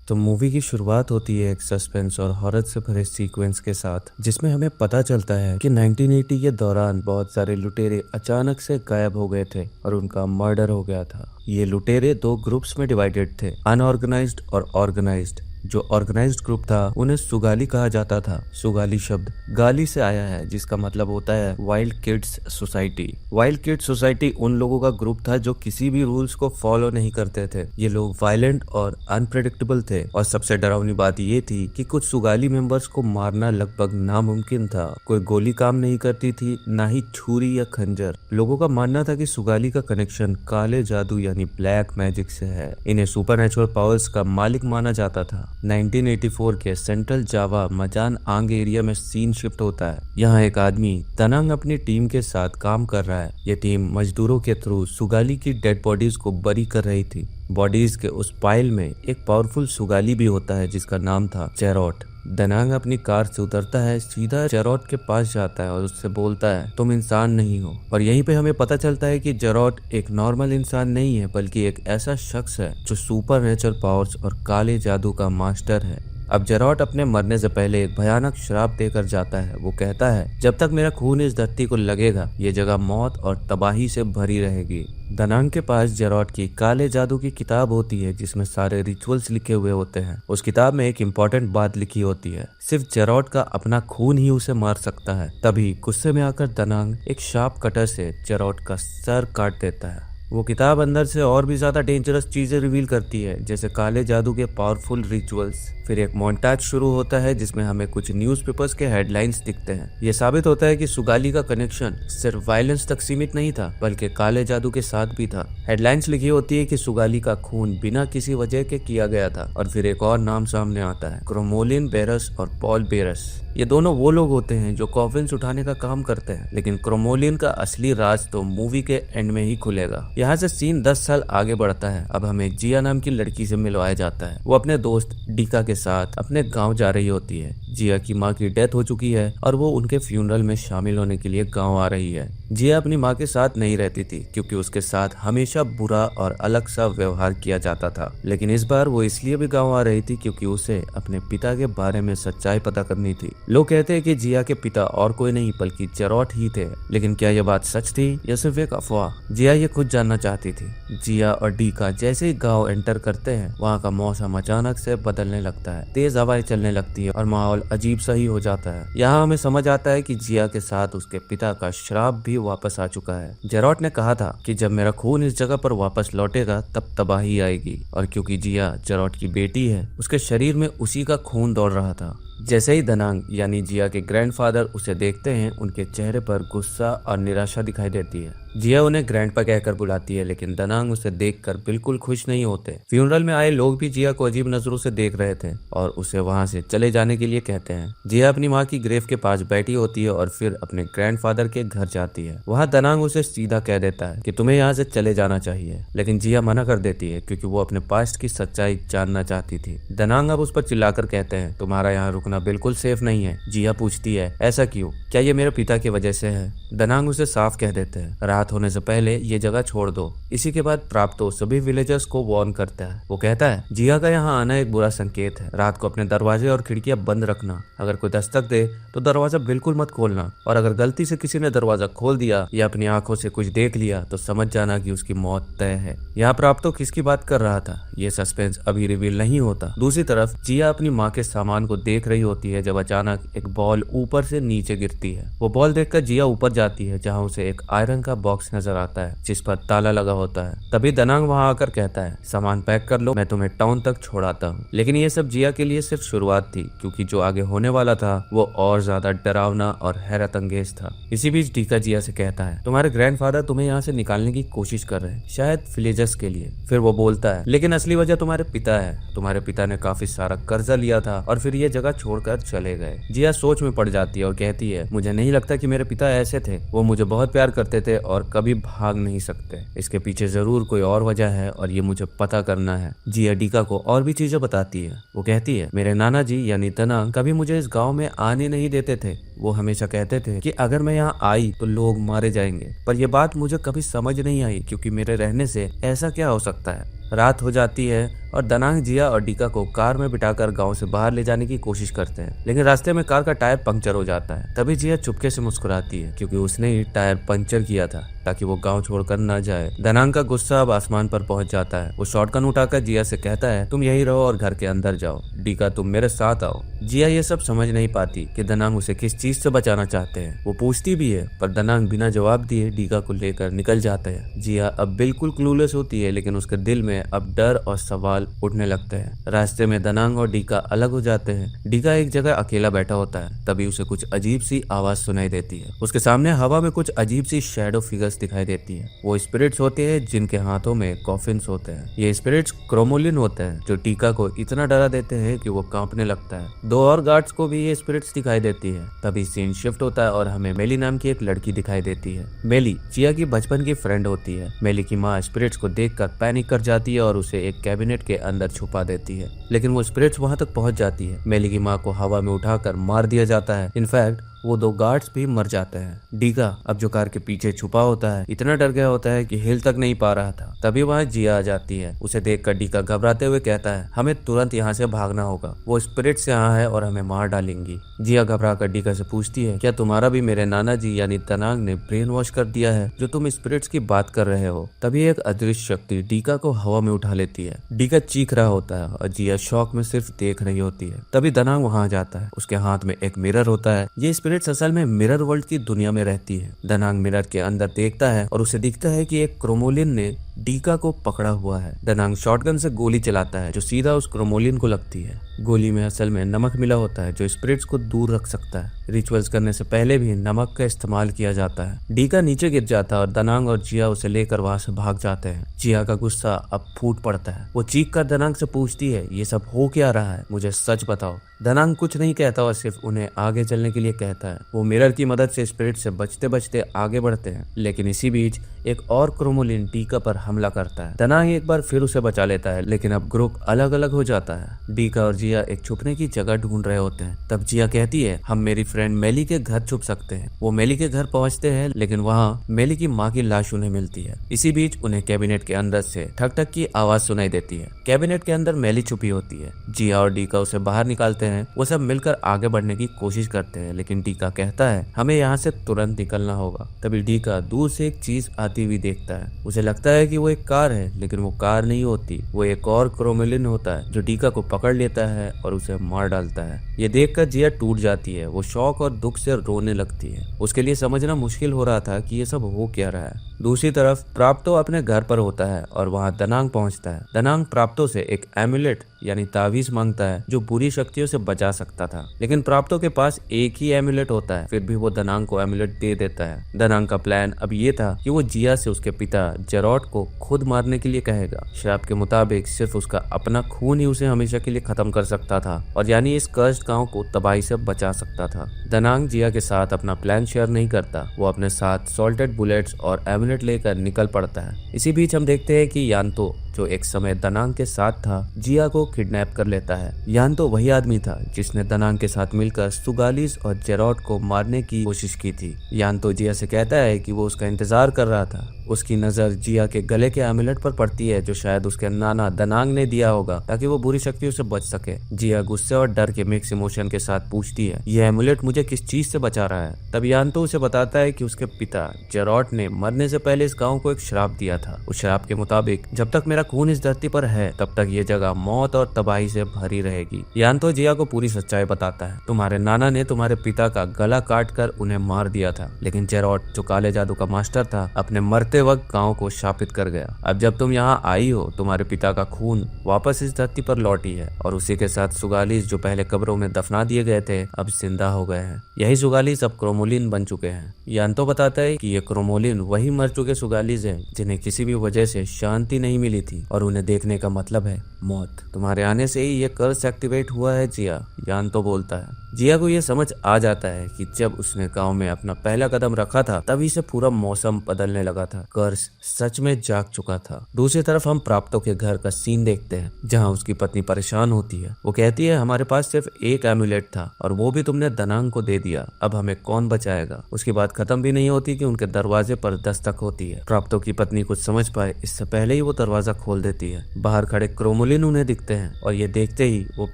तो मूवी की शुरुआत होती है एक सस्पेंस और हॉरर से भरे सीक्वेंस के साथ, जिसमें हमें पता चलता है कि 1980 के दौरान बहुत सारे लुटेरे अचानक से गायब हो गए थे और उनका मर्डर हो गया था। ये लुटेरे दो ग्रुप्स में डिवाइडेड थे, अनऑर्गेनाइज्ड और ऑर्गेनाइज्ड। जो ऑर्गेनाइज्ड ग्रुप था उन्हें सुगाली कहा जाता था। सुगाली शब्द गाली से आया है, जिसका मतलब होता है wild kids society. Wild kids society उन लोगों का ग्रुप था जो किसी भी रूल्स को फॉलो नहीं करते थे। ये लोग वायलेंट और अनप्रेडिक्टेबल थे, और सबसे डरावनी बात ये थी कि कुछ सुगाली मेंबर्स को मारना लगभग नामुमकिन था। कोई गोली काम नहीं करती थी, ना ही छुरी या खंजर। लोगों का मानना था कि सुगाली का कनेक्शन काले जादू यानी ब्लैक मैजिक से है। इन्हें सुपरनेचुरल पावर्स का मालिक माना जाता था। 1984 के सेंट्रल जावा मजान आंग एरिया में सीन शिफ्ट होता है। यहाँ एक आदमी तनंग अपनी टीम के साथ काम कर रहा है। ये टीम मजदूरों के थ्रू सुगाली की डेड बॉडीज को बरी कर रही थी। बॉडीज के उस पाइल में एक पावरफुल सुगाली भी होता है जिसका नाम था जेरोट। दनांग अपनी कार से उतरता है, सीधा जेरोट के पास जाता है और उससे बोलता है, तुम इंसान नहीं हो। और यहीं पे हमें पता चलता है कि जेरोट एक नॉर्मल इंसान नहीं है, बल्कि एक ऐसा शख्स है जो सुपर नेचुरल पावर्स और काले जादू का मास्टर है। अब जेरोट अपने मरने से पहले एक भयानक श्राप देकर जाता है। वो कहता है, जब तक मेरा खून इस धरती को लगेगा, ये जगह मौत और तबाही से भरी रहेगी। दनांग के पास जेरोट की काले जादू की किताब होती है, जिसमें सारे रिचुअल्स लिखे हुए होते हैं। उस किताब में एक इम्पोर्टेंट बात लिखी होती है, सिर्फ जेरोट का अपना खून ही उसे मार सकता है। तभी गुस्से में आकर दनांग एक शार्प कटर से जेरोट का सर काट देता है। वो किताब अंदर से और भी ज्यादा डेंजरस चीजें रिवील करती है, जैसे काले जादू के पावरफुल रिचुअल्स। फिर एक मोन्टाज शुरू होता है जिसमें हमें कुछ न्यूज़पेपर्स के हेडलाइंस दिखते हैं। ये साबित होता है कि सुगाली का कनेक्शन सिर्फ वायलेंस तक सीमित नहीं था, बल्कि काले जादू के साथ भी था। हेडलाइंस लिखी होती है कि सुगाली का खून बिना किसी वजह के किया गया था। और फिर एक और नाम सामने आता है, क्रोमोलिन बेरस और पॉल बेरस। ये दोनों वो लोग होते हैं जो कॉफिन्स उठाने का काम करते हैं, लेकिन क्रोमोलिन का असली राज तो मूवी के एंड में ही खुलेगा। यहाँ से सीन 10 साल आगे बढ़ता है। अब हमें जिया नाम की लड़की से मिलवाया जाता है। वो अपने दोस्त डीका के साथ अपने गांव जा रही होती है। जिया की माँ की डेथ हो चुकी है और वो उनके फ्यूनरल में शामिल होने के लिए गांव आ रही है। जिया अपनी माँ के साथ नहीं रहती थी, क्योंकि उसके साथ हमेशा बुरा और अलग सा व्यवहार किया जाता था। लेकिन इस बार वो इसलिए भी गाँव आ रही थी क्योंकि उसे अपने पिता के बारे में सच्चाई पता करनी थी। लोग कहते हैं कि जिया के पिता और कोई नहीं बल्कि जेरोट ही थे, लेकिन क्या यह बात सच थी या सिर्फ एक अफवाह? जिया ये खुद जानना चाहती थी। जिया और डीका जैसे ही गांव एंटर करते हैं, वहाँ का मौसम अचानक से बदलने लगता है। तेज हवाएं चलने लगती है और माहौल अजीब सा ही हो जाता है। यहाँ हमें समझ आता है कि जिया के साथ उसके पिता का श्राप भी वापस आ चुका है। जेरोट ने कहा था कि जब मेरा खून इस जगह पर वापस लौटेगा तब तबाही आएगी, और क्योंकि जिया जेरोट की बेटी है, उसके शरीर में उसी का खून दौड़ रहा था। जैसे ही दनांग यानी जिया के ग्रैंडफादर उसे देखते हैं, उनके चेहरे पर गुस्सा और निराशा दिखाई देती है। जिया उन्हें ग्रैंडपा कहकर बुलाती है, लेकिन दनांग उसे देखकर बिल्कुल खुश नहीं होते। फ्यूनरल में आए लोग भी जिया को अजीब नजरों से देख रहे थे और उसे वहां से चले जाने के लिए कहते हैं। जिया अपनी माँ की ग्रेव के पास बैठी होती है और फिर अपने ग्रैंडफादर के घर जाती है। वहाँ दनांग उसे सीधा कह देता है कि तुम्हें यहाँ से चले जाना चाहिए, लेकिन जिया मना कर देती है क्योंकि वो अपने पास्ट की सच्चाई जानना चाहती थी। दनांग अब उस पर चिल्लाकर कहते हैं, तुम्हारा यहाँ रुकना बिल्कुल सेफ नहीं है। जिया पूछती है, ऐसा क्यों? क्या ये मेरे पिता की वजह से है? दनांग उसे साफ कह देते हैं, रात होने से पहले ये जगह छोड़ दो। इसी के बाद प्राप्तो सभी विलेजर्स को वार्न करता है। वो कहता है, जिया का यहाँ आना एक बुरा संकेत है। रात को अपने दरवाजे और खिड़कियां बंद रखना। अगर कोई दस्तक दे तो दरवाजा बिल्कुल मत खोलना, और अगर गलती से किसी ने दरवाजा खोल दिया या अपनी आंखों से कुछ देख लिया तो समझ जाना कि उसकी मौत तय है। यहाँ प्राप्तो किसकी बात कर रहा था, ये सस्पेंस अभी रिवील नहीं होता। दूसरी तरफ जिया अपनी माँ के सामान को देख रही होती है जब अचानक एक बॉल ऊपर से नीचे गिरती है। वो बॉल देखकर जिया ऊपर जाती है, जहाँ उसे एक आयरन का बॉक्स नजर आता है जिस पर ताला लगा होता है। तभी दनांग वहां आकर कहता है, सामान पैक कर लो, मैं तुम्हें टाउन तक छोड़ाता हूँ। लेकिन ये सब जिया के लिए सिर्फ शुरुआत थी, क्योंकि जो आगे होने वाला था वो और ज्यादा डरावना और हैरत अंगेज था। इसी बीच डीका जिया से कहता है, तुम्हारे ग्रैंडफादर तुम्हें यहाँ से निकालने की कोशिश कर रहे हैं, शायद विलेजर्स के लिए। फिर वो बोलता है, लेकिन असली वजह तुम्हारे पिता है। तुम्हारे पिता ने काफी सारा कर्जा लिया था और फिर ये जगह छोड़कर चले गए। जिया सोच में पड़ जाती है और कहती है, मुझे नहीं लगता कि मेरे पिता ऐसे थे। वो मुझे बहुत प्यार करते थे और कभी भाग नहीं सकते। इसके पीछे जरूर कोई और वजह है और ये मुझे पता करना है। जिया डीका को और भी चीजें बताती है। वो कहती है, मेरे नाना जी यानी दनांग कभी मुझे इस गांव में आने नहीं देते थे। वो हमेशा कहते थे कि अगर मैं यहाँ आई तो लोग मारे जाएंगे, पर यह बात मुझे कभी समझ नहीं आई, क्योंकि मेरे रहने से ऐसा क्या हो सकता है। रात हो जाती है और दनांग जिया और डीका को कार में बिठाकर गांव से बाहर ले जाने की कोशिश करते हैं, लेकिन रास्ते में कार का टायर पंक्चर हो जाता है। तभी जिया चुपके से मुस्कुराती है क्योंकि उसने ही टायर पंक्चर किया था ताकि वो गांव छोड़कर न जाए। दनांग का गुस्सा अब आसमान पर पहुंच जाता है। वो शॉटगन उठाकर जिया से कहता है, तुम यही रहो और घर के अंदर जाओ। डीका, तुम मेरे साथ आओ। जिया ये सब समझ नहीं पाती कि दनांग उसे किस चीज से बचाना चाहते हैं। वो पूछती भी है पर दनांग बिना जवाब दिए डीका को लेकर निकल जाते हैं। जिया अब बिल्कुल क्लूलेस होती है, लेकिन उसके दिल में अब डर और सवाल उठने लगते हैं। रास्ते में दनांग और डीका अलग हो जाते हैं। डीका एक जगह अकेला बैठा होता है, तभी उसे कुछ अजीब सी आवाज सुनाई देती है। उसके सामने हवा में कुछ अजीब सी शैडो फिगर्स दिखाई देती है। वो स्पिरिट्स होते हैं जिनके हाथों में कॉफिन्स होते हैं। ये स्पिरिट्स क्रोमोलिन होते हैं जो डीका को इतना डरा देते हैं कि वो कांपने लगता है। दो और गार्ड्स को भी ये स्पिरिट्स दिखाई देती है। तभी सीन शिफ्ट होता है और हमें मेली नाम की एक लड़की दिखाई देती है। मेली जिया की बचपन की फ्रेंड होती है। मेली की माँ स्पिरिट्स को देखकर पैनिक कर जाती है और उसे एक कैबिनेट के अंदर छुपा देती है, लेकिन वो स्पिरिट्स वहां तक पहुंच जाती है। मेली की माँ को हवा में उठाकर मार दिया जाता है। इनफैक्ट वो दो गार्ड्स भी मर जाते हैं। डीका अब जो कार के पीछे छुपा होता है इतना डर गया होता है कि हिल तक नहीं पा रहा था। तभी वहाँ जिया आ जाती है। उसे देखकर डीका घबराते हुए कहता है, हमें तुरंत यहाँ से भागना होगा, वो स्पिरिट्स यहाँ है और हमें मार डालेंगी। जिया घबराकर डीका से पूछती है, क्या तुम्हारा भी मेरे नाना जी यानी दनांग ने ब्रेन वॉश कर दिया है जो तुम स्पिरिट्स की बात कर रहे हो? तभी एक अदृश्य शक्ति डीका को हवा में उठा लेती है। डीका चीख रहा होता है और जिया शौक में सिर्फ देख रही होती है। तभी दनांग वहाँ जाता है। उसके हाथ में एक मिरर होता है। ये स्पिरिट्स असल में मिरर वर्ल्ड की दुनिया में रहती है। दनांग मिरर के अंदर देखता है और उसे दिखता है कि एक क्रोमोलिन ने डीका को पकड़ा हुआ है। दनांग शॉटगन से गोली चलाता है जो सीधा उस क्रोमोलिन को लगती है। गोली में असल में नमक मिला होता है जो स्पिरिट्स को दूर रख सकता है। रिचुअल्स करने से पहले भी नमक का इस्तेमाल किया जाता है। डीका नीचे गिर जाता है और दनांग और जिया उसे लेकर वहां से भाग जाते हैं। जिया का गुस्सा अब फूट पड़ता है। वो चीख कर दनांग से पूछती है, ये सब हो क्या रहा है, मुझे सच बताओ। दनांग कुछ नहीं कहता और सिर्फ उन्हें आगे चलने के लिए कहता है। वो मिरर की मदद से स्पिरिट से बचते बचते आगे बढ़ते हैं, लेकिन इसी बीच एक और क्रोमोलिन डीका पर हमला करता है। दनांग एक बार फिर उसे बचा लेता है, लेकिन अब ग्रुप अलग अलग हो जाता है। डीका और जिया एक छुपने की जगह ढूंढ रहे होते हैं। तब जिया कहती है, हम मेरी फ्रेंड मेली के घर छुप सकते हैं। वो मेली के घर पहुंचते हैं, लेकिन वहाँ मेली की माँ की लाश उन्हें मिलती है। इसी बीच उन्हें कैबिनेट के अंदर से ठक ठक की आवाज सुनाई देती है। कैबिनेट के अंदर मेली छुपी होती है। जिया और डीका उसे बाहर निकालते हैं। वो सब मिलकर आगे बढ़ने की कोशिश करते हैं, लेकिन डीका कहता है, हमें यहाँ से तुरंत निकलना होगा। तभी डीका दूर से एक चीज आती हुई देखता है। उसे लगता है कि वो एक कार है, लेकिन वो कार नहीं होती। वो एक और क्रोमोलिन होता है जो डीका को पकड़ लेता है और उसे मार डालता है। ये देखकर जिया टूट जाती है। वो शौक और दुख से रोने लगती है। उसके लिए समझना मुश्किल हो रहा था कि ये सब हो क्या रहा है। दूसरी तरफ प्राप्तो अपने घर पर होता है और वहाँ दनांग पहुंचता है। दनांग प्राप्तो से एक एमुलेट यानी तावीज मांगता है जो बुरी शक्तियों से बचा सकता था, लेकिन प्राप्तो के पास एक ही एमुलेट होता है। फिर भी वो दनांग को एमुलेट दे देता है। दनांग का प्लान अब ये था कि वो जिया से उसके पिता जेरोट को खुद मारने के लिए कहेगा। श्राप के मुताबिक सिर्फ उसका अपना खून ही उसे हमेशा के लिए खत्म कर सकता था और यानी इस कर्स्ड गांव को तबाही से बचा सकता था। दनांग जिया के साथ अपना प्लान शेयर नहीं करता। वो अपने साथ सॉल्टेड बुलेट्स और एमुलेट लेकर निकल पड़ता है। इसी बीच हम देखते हैं कि यान्तो जो एक समय दनांग के साथ था जिया को किडनैप कर लेता है। यान्तो वही आदमी था जिसने दनांग के साथ मिलकर सुगालिस और जेरोट को मारने की कोशिश की थी। यान्तो जिया से कहता है कि वो उसका इंतजार कर रहा था। उसकी नजर जिया के गले के एमुलेट पर पड़ती है जो शायद उसके नाना दनांग ने दिया होगा ताकि वो बुरी शक्तियों से बच सके। जिया गुस्से और डर के मिक्स इमोशन के साथ पूछती है, ये एमुलेट मुझे किस चीज से बचा रहा है? तब यान्तो उसे बताता है कि उसके पिता जेरोट ने मरने से पहले इस गाँव को एक श्राप दिया था। उस श्राप के मुताबिक जब तक मेरा खून इस धरती पर है तब तक ये जगह मौत और तबाही से भरी रहेगी। यान्तो जिया को पूरी सच्चाई बताता है। तुम्हारे नाना ने तुम्हारे पिता का गला काट कर उन्हें मार दिया था, लेकिन जेरोट जो काले जादू का मास्टर था अपने मरते वक्त गांव को शापित कर गया। अब जब तुम यहाँ आई हो तुम्हारे पिता का खून वापस इस धरती पर लौटी है और उसी के साथ सुगालिस जो पहले कब्रों में दफना दिए गए थे अब जिंदा हो गए हैं। यही सुगालिस अब क्रोमोलिन बन चुके हैं। यान्तो बताता है कि ये क्रोमोलिन वही मर चुके सुगालिस है जिन्हें किसी भी वजह से शांति नहीं मिली थी और उन्हें देखने का मतलब है मौत। तुम्हारे आने से ही ये कर्स एक्टिवेट हुआ है जिया, यान्तो बोलता है। जिया को ये समझ आ जाता है कि जब उसने गांव में अपना पहला कदम रखा था तभी से पूरा मौसम बदलने लगा था। कर्ज सच में जाग चुका था। दूसरी तरफ हम प्राप्तो के घर का सीन देखते हैं जहाँ उसकी पत्नी परेशान होती है। वो कहती है हमारे पास सिर्फ एक एमुलेट था और वो भी तुमने दनांग को दे दिया, अब हमें कौन बचाएगा। उसकी बात खत्म भी नहीं होती कि उनके दरवाजे पर दस्तक होती है। प्राप्तो की पत्नी कुछ समझ पाए इससे पहले ही वो दरवाजा खोल देती है। बाहर खड़े क्रोमोलिन उन्हें दिखते हैं और ये देखते ही वो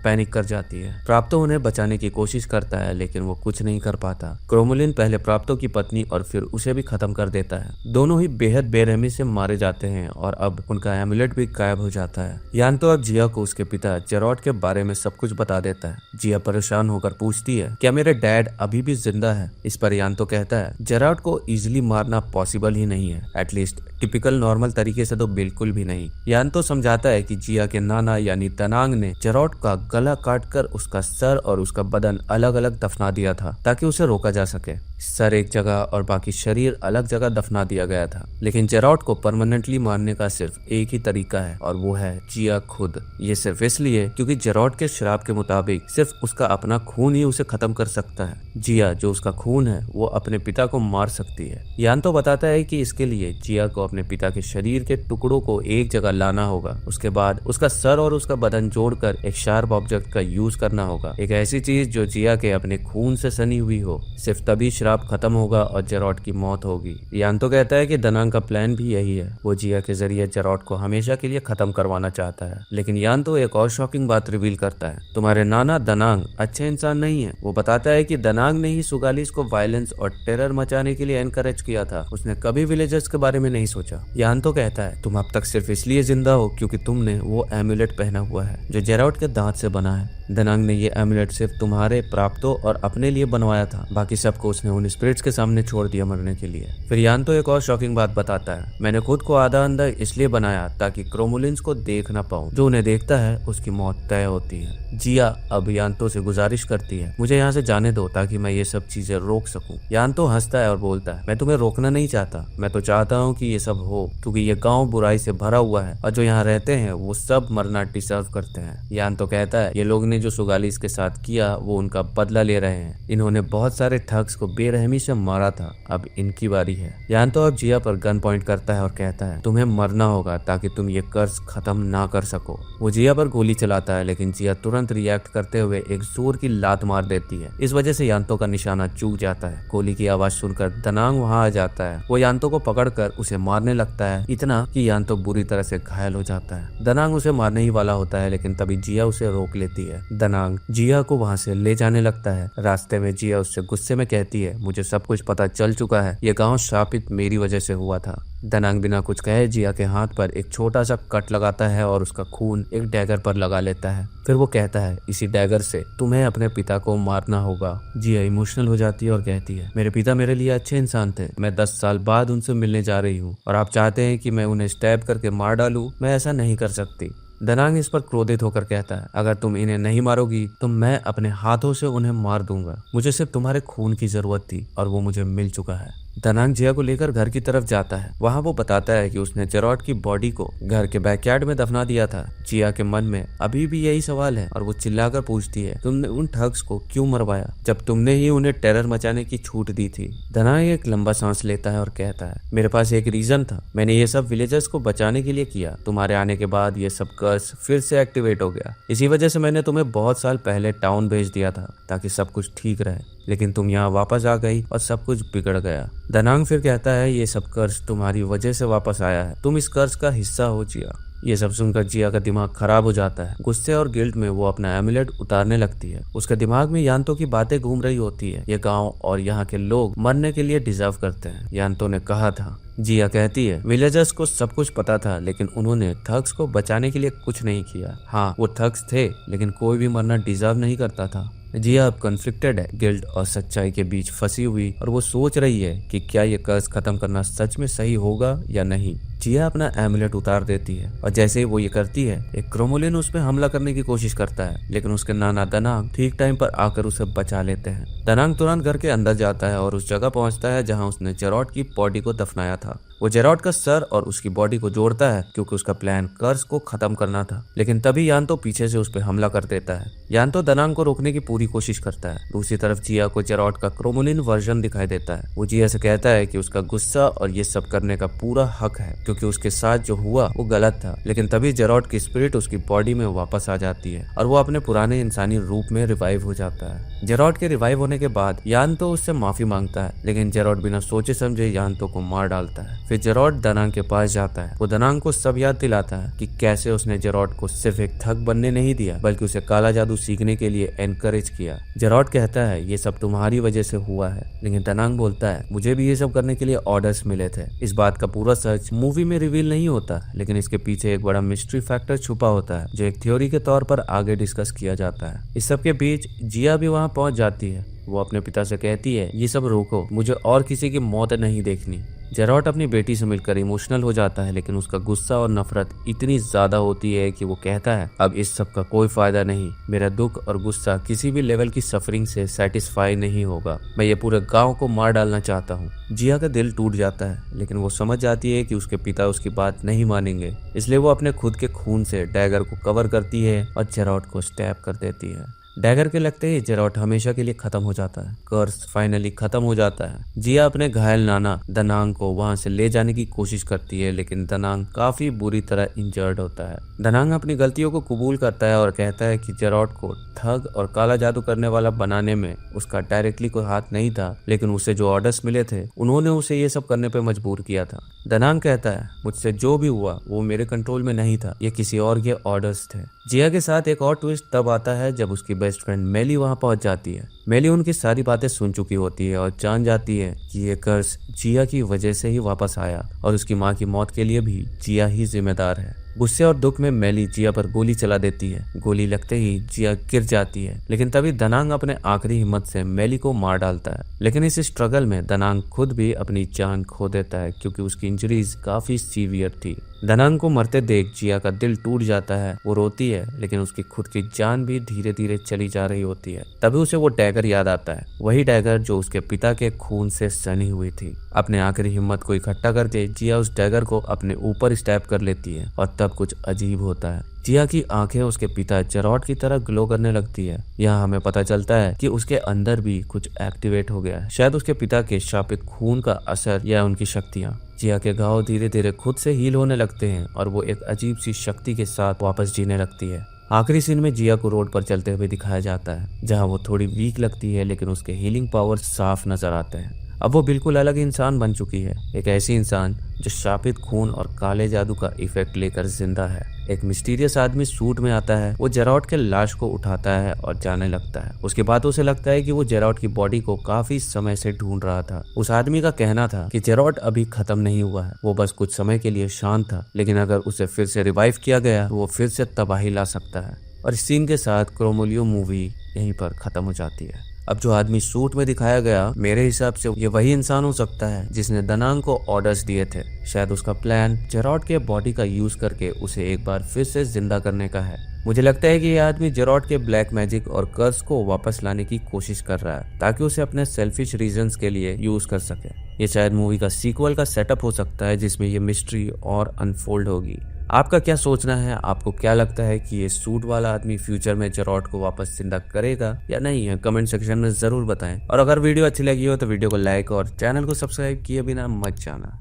पैनिक कर जाती है। प्राप्तो उन्हें बचाने की कोशिश करता है लेकिन वो कुछ नहीं कर पाता। क्रोमोलिन पहले प्राप्तो की पत्नी और फिर उसे भी खत्म कर देता है। दोनों ही बेहद बेरहमी से मारे जाते हैं और अब उनका एमुलेट भी गायब हो जाता है। यान्तो अब जिया को उसके पिता जेरॉड के बारे में सब कुछ बता देता है। जिया परेशान होकर पूछती है क्या मेरे डैड अभी भी जिंदा है। इस पर यान्तो कहता है जेरॉड को इजिली मारना पॉसिबल ही नहीं है, एटलीस्ट टिपिकल नॉर्मल तरीके से तो बिल्कुल भी नहीं। यान्तो समझाता है कि जिया के नाना यानी दनांग ने जेरॉड का गला काटकर उसका सर और उसका बदन अलग अलग दफना दिया था ताकि उसे रोका जा सके। सर एक जगह और बाकी शरीर अलग जगह दफना दिया गया था। लेकिन जेरॉड को परमानेंटली मारने का सिर्फ एक ही तरीका है और वो है जिया खुद। ये सिर्फ इसलिए क्योंकि जेरॉड के श्राप के मुताबिक सिर्फ उसका अपना खून ही उसे खत्म कर सकता है। जिया जो उसका खून है वो अपने पिता को मार सकती है। यान्तो बताता है कि इसके लिए जिया को अपने पिता के शरीर के टुकड़ों को एक जगह लाना होगा। उसके बाद उसका सर और उसका बदन जोड़कर एक शार्प ऑब्जेक्ट का यूज करना होगा, एक ऐसी चीज जो जिया के अपने खून से सनी हुई हो। सिर्फ तभी श्राप खत्म होगा और जेरॉड की मौत होगी। यान्तो कहता है कि दनांग का प्लान भी यही है। वो जिया के जरिए जेरॉड को हमेशा के लिए खत्म करवाना चाहता है। लेकिन यान्तो एक और शॉकिंग बात रिवील करता है, तुम्हारे नाना दनांग अच्छे इंसान नहीं है। वो बताता है कि दनांग ने ही सुगालिस को वायलेंस और टेरर मचाने के लिए एनकरेज किया था। उसने कभी विलेजर्स के बारे में नहीं सोचा। यान्तो कहता है तुम अब तक सिर्फ इसलिए जिंदा हो क्योंकि तुमने वो एमुलेट पहना हुआ है जो जेरॉड के दांत से बना है। दनांग ने ये एमुलेट सिर्फ तुम्हारे प्राप्तो और अपने लिए बनवाया था, बाकी सबको उसने उन स्पिरिट्स के सामने छोड़ दिया मरने के लिए। फिर यान्तो एक और शॉकिंग बात बताता है, मैंने खुद को आधा अंदर इसलिए बनाया ताकि क्रोमोलिन्स को देख ना पाऊं। जो उन्हें देखता है उसकी मौत तय होती है। जिया अब यान्तो से गुजारिश करती है मुझे यहाँ से जाने दो ताकि मैं ये सब चीजें रोक सकूं। यान्तो हंसता है और बोलता है मैं तुम्हें रोकना नहीं चाहता, मैं तो चाहता हूँ कि ये सब हो क्योंकि ये गाँव बुराई से भरा हुआ है और जो यहाँ रहते हैं वो सब मरना डिजर्व करते हैं। यान्तो कहता है ये लोग ने जो सुगालिस के साथ किया वो उनका बदला ले रहे हैं। इन्होंने बहुत सारे ठग्स को बेरहमी से मारा था, अब इनकी बारी है। यान्तो अब जिया पर गन पॉइंट करता है और कहता है तुम्हें मरना होगा ताकि तुम ये कर्ज खत्म ना कर सको। वो जिया पर गोली चलाता है लेकिन जिया तुरंत रिएक्ट करते हुए एक जोर की लात मार देती है। इस वजह से यान्तो का निशाना चूक जाता है। गोली की आवाज सुनकर दनांग वहाँ आ जाता है। वो यान्तो को पकड़कर उसे मारने लगता है, इतना कि यान्तो बुरी तरह से घायल हो जाता है। दनांग उसे मारने ही वाला होता है लेकिन तभी जिया उसे रोक लेती है। दनांग जिया को वहाँ से ले जाने लगता है। रास्ते में जिया उससे गुस्से में कहती है मुझे सब कुछ पता चल चुका है, ये गाँव श्रापित मेरी वजह से हुआ था। दनांग बिना कुछ कहे जिया के हाथ पर एक छोटा सा कट लगाता है और उसका खून एक डैगर पर लगा लेता है। फिर वो कहता है इसी डैगर से तुम्हें अपने पिता को मारना होगा। जिया इमोशनल हो जाती है और कहती है मेरे पिता मेरे लिए अच्छे इंसान थे, मैं 10 साल बाद उनसे मिलने जा रही हूँ और आप चाहते हैं कि मैं उन्हें स्टैब करके मार डालूं, मैं ऐसा नहीं कर सकती। दनांग इस पर क्रोधित होकर कहता है अगर तुम इन्हें नहीं मारोगी तो मैं अपने हाथों से उन्हें मार दूंगा। मुझे सिर्फ तुम्हारे खून की जरूरत थी और वो मुझे मिल चुका है। दनांग जिया को लेकर घर की तरफ जाता है। वहाँ वो बताता है कि उसने जेरॉड की बॉडी को घर के बैकयार्ड में दफना दिया था। जिया के मन में अभी भी यही सवाल है और वो चिल्लाकर पूछती है तुमने उन ठग्स को क्यों मरवाया जब तुमने ही उन्हें टेरर मचाने की छूट दी थी। दनांग एक लंबा सांस लेता है और कहता है मेरे पास एक रीजन था, मैंने ये सब विलेजर्स को बचाने के लिए किया। तुम्हारे आने के बाद ये सब कर्स फिर से एक्टिवेट हो गया। इसी वजह से मैंने तुम्हें बहुत साल पहले टाउन भेज दिया था ताकि सब कुछ ठीक रहे, लेकिन तुम यहाँ वापस आ गई और सब कुछ बिगड़ गया। दनांग फिर कहता है ये सब कर्ज तुम्हारी वजह से वापस आया है, तुम इस कर्ज का हिस्सा हो जिया। ये सब सुनकर जिया का दिमाग खराब हो जाता है। गुस्से और गिल्ट में वो अपना एमुलेट उतारने लगती है। उसके दिमाग में यान्तो की बातें घूम रही होती है, ये गांव और यहाँ के लोग मरने के लिए डिजर्व करते हैं, यान्तो ने कहा था। जिया कहती है विलेजर्स को सब कुछ पता था लेकिन उन्होंने थग्स को बचाने के लिए कुछ नहीं किया। हाँ वो थग्स थे लेकिन कोई भी मरना डिजर्व नहीं करता था। जिया अब कॉन्फ्लिक्टेड है, गिल्ट और सच्चाई के बीच फंसी हुई, और वो सोच रही है कि क्या ये कर्ज खत्म करना सच में सही होगा या नहीं। जिया अपना एमुलेट उतार देती है और जैसे ही वो ये करती है एक क्रोमोलिन उस पर हमला करने की कोशिश करता है, लेकिन उसके नाना दनांग ठीक टाइम पर आकर उसे बचा लेते हैं। दनांग तुरंत घर के अंदर जाता है और उस जगह पहुंचता है जहां उसने जेरॉड की बॉडी को दफनाया था। वो जेरॉड का सर और उसकी बॉडी को जोड़ता है क्योंकि उसका प्लान कर्स को खत्म करना था। लेकिन तभी यान तो पीछे से उस पर हमला कर देता है। यान तो दनांग को रोकने की पूरी कोशिश करता है। दूसरी तरफ जिया को जेरॉड का क्रोमोलिन वर्जन दिखाई देता है। वो जिया से कहता है कि उसका गुस्सा और ये सब करने का पूरा हक है क्योंकि उसके साथ जो हुआ वो गलत था। लेकिन तभी जेरॉड की स्पिरिट उसकी बॉडी में वापस आ जाती है और वो अपने पुराने इंसानी रूप में रिवाइव हो जाता है। जेरॉड के रिवाइव होने के बाद यान तो उससे माफी मांगता है, लेकिन जेरॉड बिना सोचे समझे यान तो को मार डालता है। फिर जेरॉड दनांग के पास जाता है। वो दनांग को सब याद दिलाता है कि कैसे उसने जेरॉड को सिर्फ एक ठग बनने नहीं दिया बल्कि उसे काला जादू सीखने के लिए एनकरेज किया। जेरॉड कहता है ये सब तुम्हारी वजह से हुआ है, लेकिन दनांग बोलता है मुझे भी ये सब करने के लिए ऑर्डर्स मिले थे। इस बात का पूरा सच मूवी में रिवील नहीं होता, लेकिन इसके पीछे एक बड़ा मिस्ट्री फैक्टर छुपा होता है जो एक थ्योरी के तौर पर आगे डिस्कस किया जाता है। इस सब के बीच जिया भी वहाँ पहुँच जाती है। वो अपने पिता से कहती है ये सब रोको, मुझे और किसी की मौत नहीं देखनी। जेरॉड अपनी बेटी से मिलकर इमोशनल हो जाता है, लेकिन उसका गुस्सा और नफरत इतनी ज्यादा होती है कि वो कहता है अब इस सब का कोई फायदा नहीं। मेरा दुख और गुस्सा किसी भी लेवल की सफरिंग से सेटिस्फाई नहीं होगा। मैं ये पूरे गांव को मार डालना चाहता हूँ। जिया का दिल टूट जाता है, लेकिन वो समझ जाती है कि उसके पिता उसकी बात नहीं मानेंगे, इसलिए वो अपने खुद के खून से डैगर को कवर करती है और जेरॉड को स्टैब कर देती है। डैगर के लगते ही जेरॉड हमेशा के लिए खत्म हो जाता है। कर्स फाइनली खत्म हो जाता है। जिया अपने घायल नाना दनांग को वहां से ले जाने की कोशिश करती है, लेकिन दनांग काफी बुरी तरह इंजर्ड होता है। दनांग अपनी गलतियों को कबूल करता है और कहता है कि जेरॉड को ठग और काला जादू करने वाला बनाने में उसका डायरेक्टली कोई हाथ नहीं था, लेकिन उसे जो ऑर्डर्स मिले थे उन्होंने उसे ये सब करने पे मजबूर किया था। दनांग कहता है मुझसे जो भी हुआ वो मेरे कंट्रोल में नहीं था, ये किसी और के ऑर्डर्स थे। जिया के साथ एक और ट्विस्ट तब आता है जब उसकी बेस्ट फ्रेंड मेली वहां पहुंच जाती है। मेली उनकी सारी बातें सुन चुकी होती है और जान जाती है कि ये कर्ज जिया की वजह से ही वापस आया और उसकी माँ की मौत के लिए भी जिया ही जिम्मेदार है। गुस्से और दुख में मेली जिया पर गोली चला देती है। गोली लगते ही जिया गिर जाती है, लेकिन तभी दनांग अपने आखिरी हिम्मत से मेली को मार डालता है। लेकिन इस स्ट्रगल में दनांग खुद भी अपनी जान खो देता है क्योंकि उसकी इंजरीज काफी सीवियर थी। दनांग को मरते देख जिया का दिल टूट जाता है। वो रोती है, लेकिन उसकी खुद की जान भी धीरे धीरे चली जा रही होती है। तभी उसे वो डैगर याद आता है, वही डैगर जो उसके पिता के खून से सनी हुई थी। अपने आखिरी हिम्मत को इकट्ठा करके जिया उस डैगर को अपने ऊपर स्टैब कर लेती है और तब कुछ अजीब होता है। जिया की आंखें उसके पिता जेरॉड की तरह ग्लो करने लगती है। यहाँ हमें पता चलता है कि उसके अंदर भी कुछ एक्टिवेट हो गया है, शायद उसके पिता के शापित खून का असर या उनकी शक्तियाँ। जिया के घाव धीरे धीरे खुद से हील होने लगते हैं और वो एक अजीब सी शक्ति के साथ वापस जीने लगती है। आखिरी सीन में जिया को रोड पर चलते हुए दिखाया जाता है, जहाँ वो थोड़ी वीक लगती है, लेकिन उसके हीलिंग पावर साफ नजर आते हैं। अब वो बिल्कुल अलग इंसान बन चुकी है, एक ऐसी इंसान जो शापित खून और काले जादू का इफेक्ट लेकर जिंदा है। एक मिस्टीरियस आदमी सूट में आता है। वो जेरॉड के लाश को उठाता है और जाने लगता है। उसके बाद उसे लगता है कि वो जेरॉड की बॉडी को काफी समय से ढूंढ रहा था। उस आदमी का कहना था कि जेरॉड अभी खत्म नहीं हुआ है, वो बस कुछ समय के लिए शांत था, लेकिन अगर उसे फिर से रिवाइव किया गया तो वो फिर से तबाही ला सकता है। और इस सीन के साथ क्रोमोलियो मूवी यहीं पर खत्म हो जाती है। अब जो आदमी सूट में दिखाया गया, मेरे हिसाब से ये वही इंसान हो सकता है जिसने दनांग को ऑर्डर्स दिए थे। शायद उसका प्लान जेरॉड के बॉडी का यूज करके उसे एक बार फिर से जिंदा करने का है। मुझे लगता है कि ये आदमी जेरॉड के ब्लैक मैजिक और कर्स को वापस लाने की कोशिश कर रहा है ताकि उसे अपने सेल्फिश रीजंस के लिए यूज कर सके। ये शायद मूवी का सीक्वल का सेटअप हो सकता है जिसमें ये मिस्ट्री और अनफोल्ड होगी। आपका क्या सोचना है? आपको क्या लगता है कि ये सूट वाला आदमी फ्यूचर में जेरॉड को वापस जिंदा करेगा या नहीं है? कमेंट सेक्शन में जरूर बताएं। और अगर वीडियो अच्छी लगी हो तो वीडियो को लाइक और चैनल को सब्सक्राइब किए बिना मत जाना।